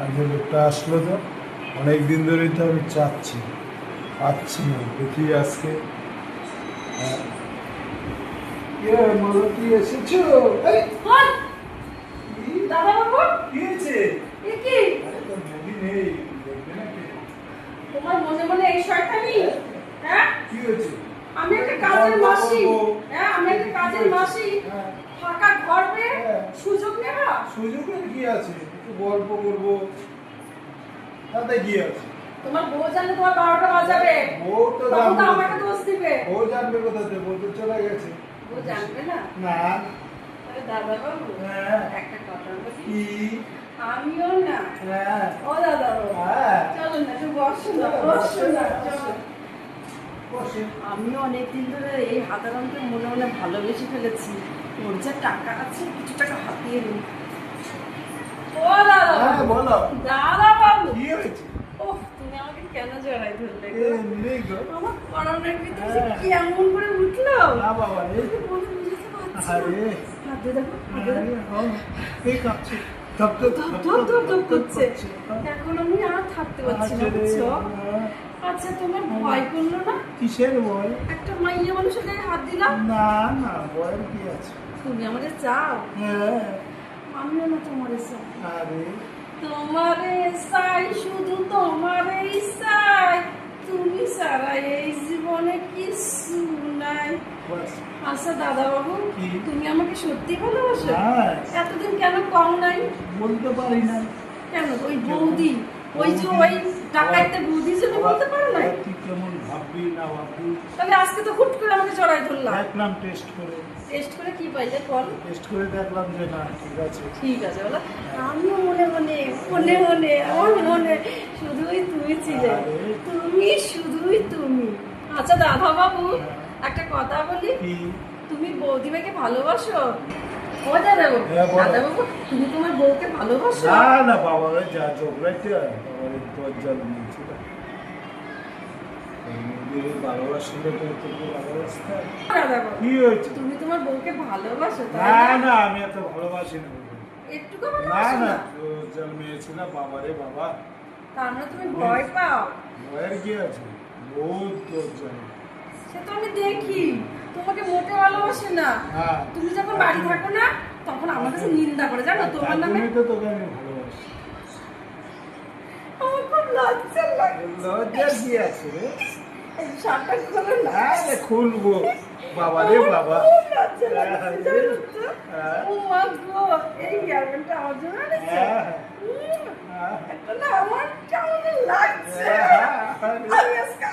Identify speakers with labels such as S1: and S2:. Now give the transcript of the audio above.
S1: আজকে লোকটা আসলো তো, অনেক দিন ধরেই তো আমি চাচ্ছি, পাচ্ছি না। দেখি আজকে। মালতী এসেছো? এই, কি?
S2: দাদা বাবু,
S1: কি হয়েছে?
S2: এ কি?
S1: আরে তোর বৌদি নেই, দেখবে না কে?
S2: তোমার মনে মনে এই শয়তানি? হ্যাঁ?
S1: কি হয়েছে?
S2: আমি একটা কাজের মাসি।
S1: বলবো।
S2: হ্যাঁ, আমি একটা কাজের মাসি।
S1: হ্যাঁ।
S2: ফাঁকা ঘর পেয়ে
S1: হ্যাঁ।
S2: সুযোগ নেবা?
S1: সুযোগের কি আছে? একটু গল্প করবো, তাতে কি আছে?
S2: তোমার বউ জানলে তোমার 12টা বাজাবে।
S1: বউ তো
S2: তখন তো
S1: জানবে।
S2: আমাকে দোষ দিবে।
S1: বউ জানবে কোথাতে? বউ তো চলে গেছে।
S2: বউ জানবে না?
S1: না।
S2: আরে দাদা বাবু,
S1: হ্যাঁ।
S2: একটা কথা বলি।
S1: কি?
S2: আমিও না।
S1: হ্যাঁ।
S2: ও দাদা বাবু,
S1: হ্যাঁ।
S2: চলো না, একটু বসো না, বসো না, চলো।
S1: বসে।
S2: আমিও অনেকদিন ধরে এই হাতারামকে মনে মনে ভালোবেসে ফেলেছি। ওর যা টাকা আছে, কিছু টাকা হাতিয়ে নিই। ও দাদা
S1: হ্যাঁ,
S2: বাবু,
S1: বলো।
S2: দাদা বাবু,
S1: কি হয়েছে?
S2: ওহ, তুমি আমাকে কেন জড়াই ধরলে গো?
S1: নেই গো।
S2: আমার পরনের ভিতরে যে
S1: হ্যাঁ।
S2: কি এমন করে উঠলো,
S1: না বাবা রে।
S2: আমি বলে বুঝতে পারছি না।
S1: আরে।
S2: হাত দিয়ে দেখো, হাত দিয়ে দেখো।
S1: এই কাঁপছে। ধপ ধপ
S2: ধপ ধপ ধপ ধপ করছে। এখন আমি আর থাকতে পারছি না, বুঝছো? আচ্ছা, তোমার ভয় করলো না?
S1: কিসের বল?
S2: একটা মাইয়া মানুষের গায়ে হাত দিলাম।
S1: না না, বয়ের কি আছে?
S2: তুমি আমাদের চাও?
S1: হ্যাঁ।
S2: আমিও না তোমারে চাই।
S1: আরে।
S2: তোমারে চাই, শুধু তোমারেই চাই। তুমি ছাড়া এই জীবনে কিছু নাই।
S1: বাস।
S2: আচ্ছা দাদা বাবু,
S1: কি?
S2: তুমি আমাকে সত্যি ভালোবাসো?
S1: হ্যাঁ।
S2: এতদিন কেন কম নাই?
S1: বলতে পারি না।
S2: কেন ওই বৌদি, ওই যে ওই ডাকাইতে বৌদি জন্য বলতে পারো না?
S1: তুই কেমন ভাববি না ভাববি?
S2: তাহলে আজকে তো হুট করে আমাকে জড়াই ধরলাম।
S1: দেখলাম টেস্ট করে।
S2: টেস্ট করে কি পাইলে বল?
S1: টেস্ট করে দেখলাম যে না, ঠিক আছে।
S2: ঠিক আছে বলো। আমিও মনে মনে মনে মনে আমার মনে শুধুই তুমি ছিলে। তুমি শুধুই তুমি। আচ্ছা দাদা বাবু, একটা কথা বলি।
S1: কি?
S2: তুমি বৌদিমাকে ভালোবাসো? ও দাদা বাবু,
S1: হ্যাঁ, বলো।
S2: দাদা বাবু, তুমি তোমার বউকে ভালোবাসো?
S1: না না বাবা, ওই যা চোখরাইতে বাবার দরজাল নিয়েছিল। ভালোবাসলে তো তোকে ভালোবাসতে হয়।
S2: দাদা বাবু,
S1: কি হয়েছে?
S2: তুমি তোমার বউকে ভালোবাসো তাই
S1: না
S2: না?
S1: না, আমি এত ভালোবাসি না।
S2: একটুকু
S1: না
S2: ভালোবাসো
S1: না,
S2: না?
S1: দরজাল মেয়ে ছিল বাবা রে বাবা।
S2: তার মানে তুমি ভয় পাও?
S1: ভয়ের কি আছে? বহুত দরজাল।
S2: সে তো আমি দেখি, তোমাকে মোটে ভালোবাসে না।
S1: হ্যাঁ।
S2: তুমি যখন বাড়ি থাকো না, তখন আমার কাছে নিন্দা করে, জানো তোমার
S1: তার
S2: নামে।
S1: জন্যই তো তোকে আমি ভালোবাসি।
S2: আমার খুব লজ্জা লাগে।
S1: লজ্জার কি আছে রে?
S2: এই শার্টটা খুলে না।
S1: আরে খুলবো। বাবা রে বাবা।
S2: খুব লজ্জা লাগছে, জানো তো?
S1: হ্যাঁ।
S2: ও মা গো, এই হেয়ারব্যান্ডটা আমার জন্য এনেছো?
S1: হ্যাঁ।
S2: একটা না আমার কেমন লাগছে।
S1: হ্যাঁ।
S2: আমি আজকে